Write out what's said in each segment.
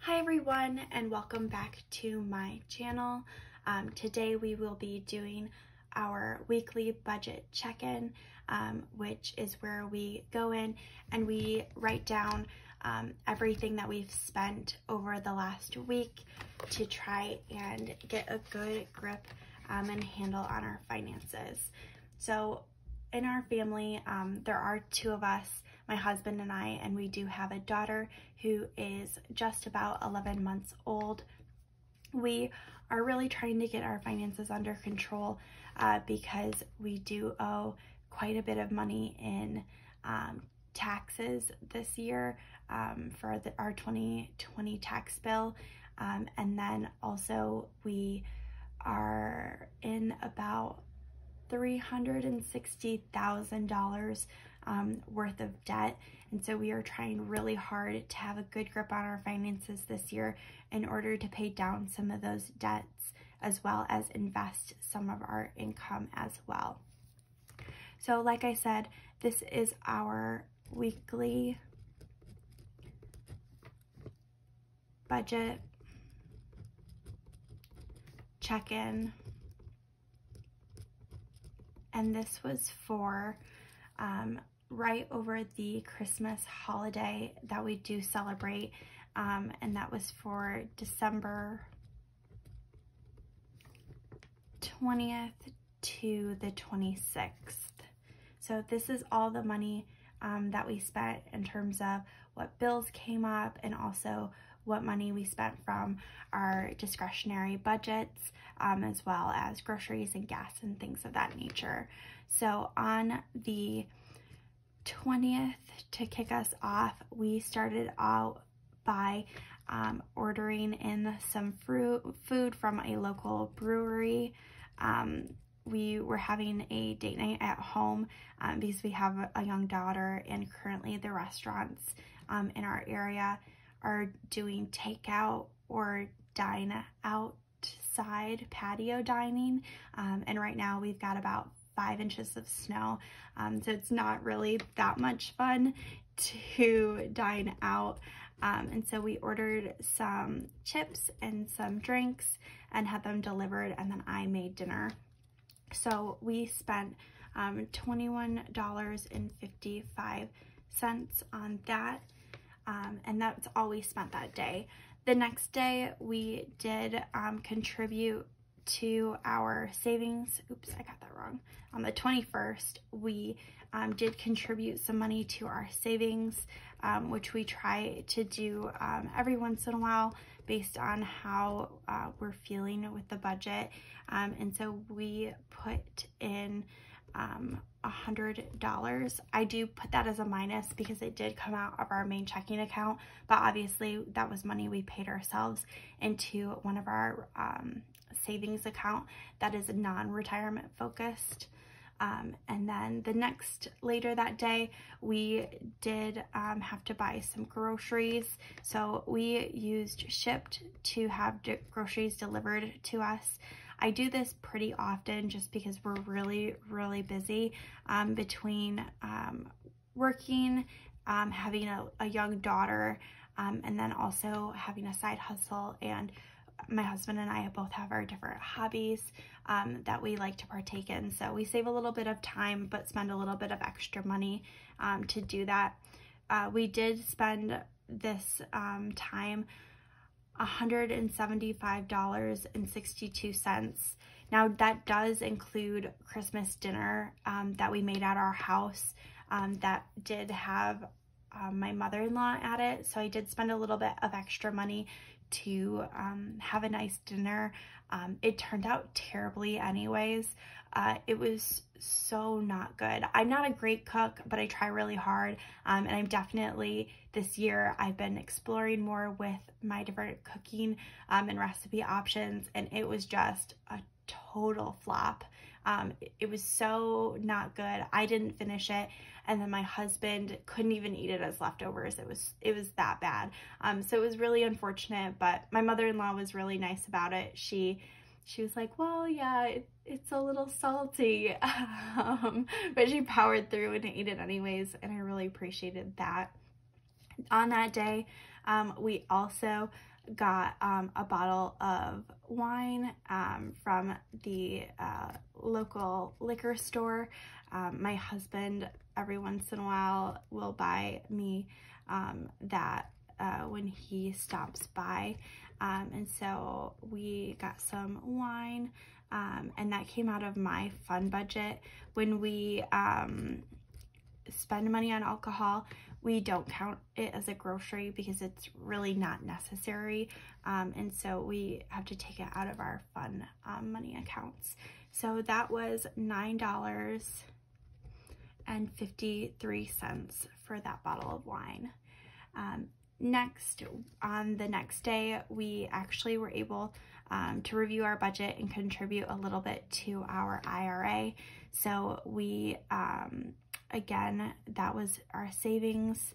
Hi everyone, and welcome back to my channel. Today we will be doing our weekly budget check-in, which is where we go in and we write down everything that we've spent over the last week to try and get a good grip and handle on our finances. So in our family, there are two of us, my husband and I, and we do have a daughter who is just about 11 months old. We are really trying to get our finances under control because we do owe quite a bit of money in taxes this year for our 2020 tax bill. And then also we are in about $360,000 worth of debt, and so we are trying really hard to have a good grip on our finances this year in order to pay down some of those debts as well as invest some of our income as well. So like I said, this is our weekly budget check-in. And this was for right over the Christmas holiday that we do celebrate, and that was for December 20th to the 26th. So this is all the money that we spent in terms of what bills came up and also what money we spent from our discretionary budgets, as well as groceries and gas and things of that nature. So on the 20th, to kick us off, we started out by ordering in some food from a local brewery. We were having a date night at home because we have a young daughter, and currently the restaurants in our area are doing takeout or dine outside patio dining, and right now we've got about 5 inches of snow, so it's not really that much fun to dine out, and so we ordered some chips and some drinks and had them delivered, and then I made dinner. So we spent $21.55 on that, and that's all we spent that day. The next day we did contribute to our savings. Oops, I got that wrong. On the 21st, we did contribute some money to our savings, which we try to do every once in a while based on how we're feeling with the budget. And so we put in $100. I do put that as a minus because it did come out of our main checking account, but obviously that was money we paid ourselves into one of our savings account that is non-retirement focused. And then later that day, we did have to buy some groceries. So we used Shipt to have groceries delivered to us. I do this pretty often just because we're really, really busy between working, having a young daughter, and then also having a side hustle. And my husband and I both have our different hobbies that we like to partake in. So we save a little bit of time, but spend a little bit of extra money to do that. We did spend this time $175.62. Now that does include Christmas dinner that we made at our house that did have my mother-in-law at it. So I did spend a little bit of extra money to have a nice dinner. It turned out terribly anyways. It was so not good. I'm not a great cook, but I try really hard. And I'm definitely, this year, I've been exploring more with my different cooking and recipe options, and it was just a total flop. It was so not good. I didn't finish it, and then my husband couldn't even eat it as leftovers. It was that bad. So it was really unfortunate, but my mother-in-law was really nice about it. She was like, well, yeah, it's a little salty, but she powered through and ate it anyways, and I really appreciated that. On that day, we also got a bottle of wine from the local liquor store. My husband, every once in a while, will buy me that when he stops by. And so we got some wine, and that came out of my fun budget. When we spend money on alcohol, we don't count it as a grocery because it's really not necessary. And so we have to take it out of our fun money accounts. So that was $9.53 for that bottle of wine. Next, on the next day, we actually were able to review our budget and contribute a little bit to our IRA. So we, again, that was our savings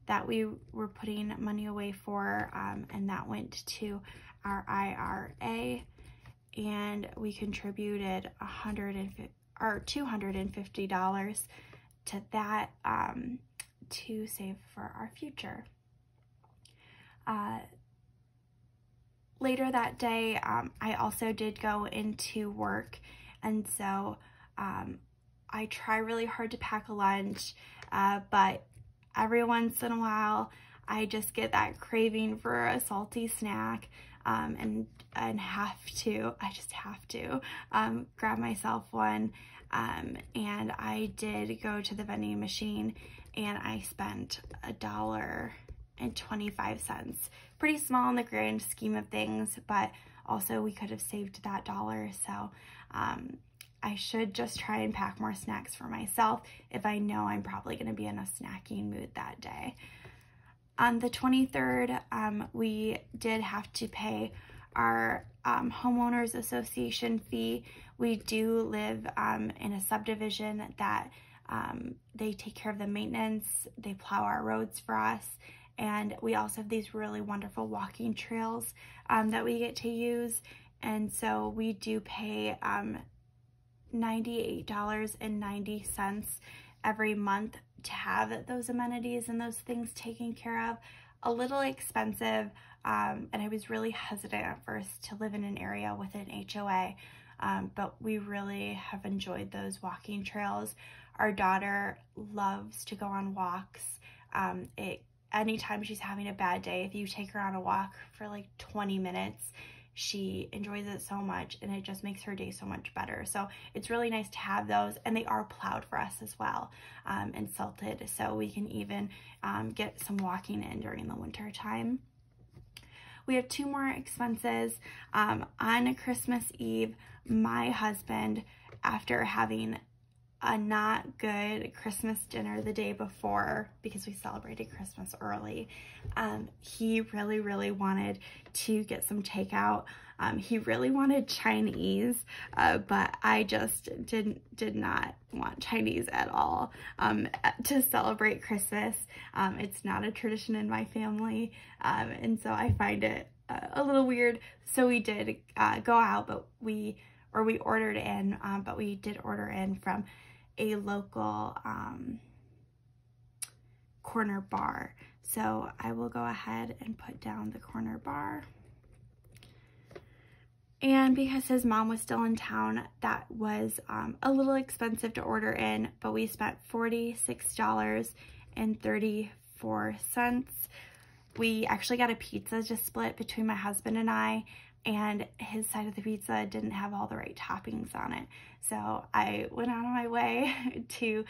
that we were putting money away for, and that went to our IRA, and we contributed $250 to that to save for our future. Later that day, I also did go into work, and so I try really hard to pack a lunch, but every once in a while I just get that craving for a salty snack, and I just have to grab myself one. And I did go to the vending machine, and I spent $1.25. Pretty small in the grand scheme of things, but also we could have saved that dollar. So I should just try and pack more snacks for myself if I know I'm probably going to be in a snacking mood that day. On the 23rd, we did have to pay our homeowners association fee. We do live in a subdivision that they take care of the maintenance, they plow our roads for us, and we also have these really wonderful walking trails that we get to use. And so we do pay $98.90 every month to have those amenities and those things taken care of. A little expensive, and I was really hesitant at first to live in an area with an HOA, but we really have enjoyed those walking trails. Our daughter loves to go on walks. Anytime she's having a bad day, if you take her on a walk for like 20 minutes, she enjoys it so much, and it just makes her day so much better. So it's really nice to have those, and they are plowed for us as well, and salted, so we can even get some walking in during the winter time. We have two more expenses. On Christmas Eve, my husband, after having a not good Christmas dinner the day before, because we celebrated Christmas early, he really wanted to get some takeout. He really wanted Chinese, but I just did not want Chinese at all to celebrate Christmas. It's not a tradition in my family, and so I find it a little weird. So we did go out, but we ordered in, but we did order in from a local corner bar. So I will go ahead and put down the corner bar. And because his mom was still in town, that was a little expensive to order in, but we spent $46.34. We actually got a pizza just split between my husband and I, and his side of the pizza didn't have all the right toppings on it. So I went out of my way to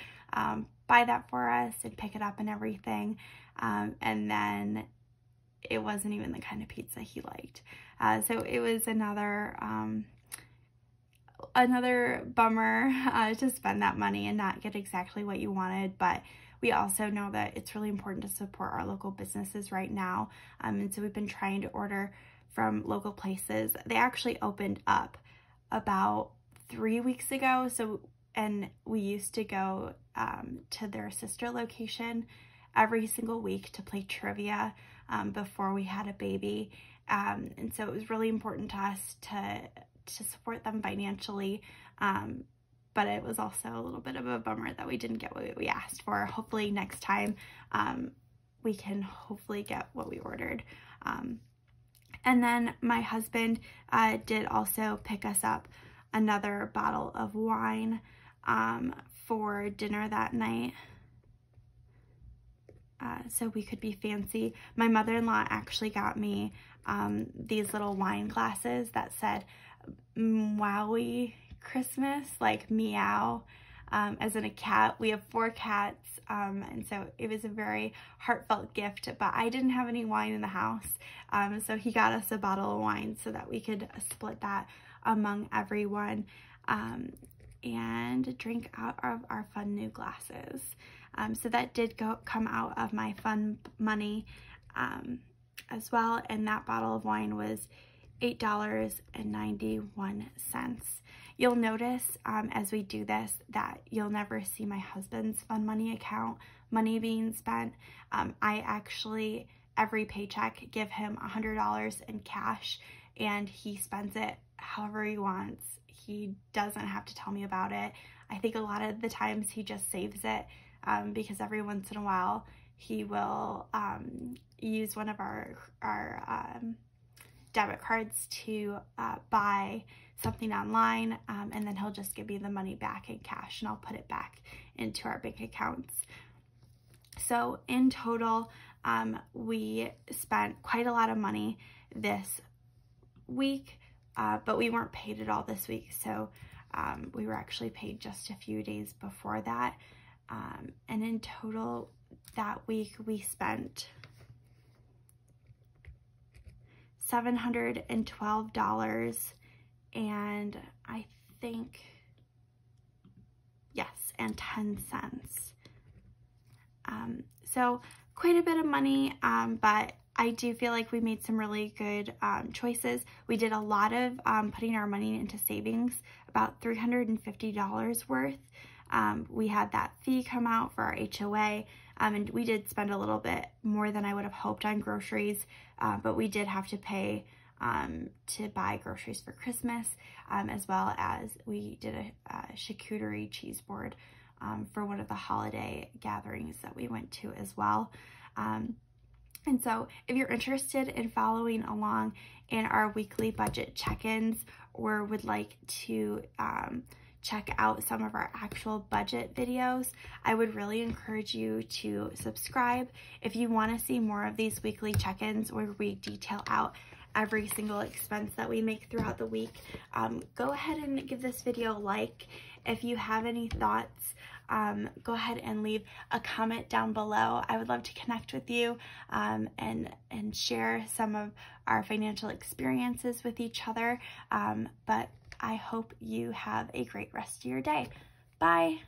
buy that for us and pick it up and everything. And then it wasn't even the kind of pizza he liked. So it was another bummer to spend that money and not get exactly what you wanted. But we also know that it's really important to support our local businesses right now. And so we've been trying to order from local places. They actually opened up about 3 weeks ago. And we used to go to their sister location every single week to play trivia before we had a baby. And so it was really important to us to support them financially. But it was also a little bit of a bummer that we didn't get what we asked for. Hopefully next time we can hopefully get what we ordered. And then my husband did also pick us up another bottle of wine for dinner that night. So we could be fancy. My mother-in-law actually got me these little wine glasses that said Wowie Christmas, like meow, as in a cat. We have 4 cats, and so it was a very heartfelt gift, but I didn't have any wine in the house, so he got us a bottle of wine so that we could split that among everyone and drink out of our fun new glasses. So that did come out of my fun money as well, and that bottle of wine was $8.91. You'll notice as we do this that you'll never see my husband's fun money account money being spent. I actually, every paycheck, give him $100 in cash, and he spends it however he wants. He doesn't have to tell me about it. I think a lot of the times he just saves it because every once in a while he will use one of our debit cards to buy something online, and then he'll just give me the money back in cash, and I'll put it back into our bank accounts. So in total, we spent quite a lot of money this week, but we weren't paid at all this week, so we were actually paid just a few days before that. And in total that week we spent $712 and I think, yes, and 10 cents. So quite a bit of money, but I do feel like we made some really good choices. We did a lot of putting our money into savings, about $350 worth. We had that fee come out for our HOA, and we did spend a little bit more than I would have hoped on groceries, but we did have to pay to buy groceries for Christmas, as well as we did a charcuterie cheese board for one of the holiday gatherings that we went to as well. And so if you're interested in following along in our weekly budget check-ins, or would like to check out some of our actual budget videos, I would really encourage you to subscribe. If you want to see more of these weekly check-ins where we detail out every single expense that we make throughout the week, go ahead and give this video a like. If you have any thoughts, go ahead and leave a comment down below. I would love to connect with you and share some of our financial experiences with each other. But I hope you have a great rest of your day. Bye.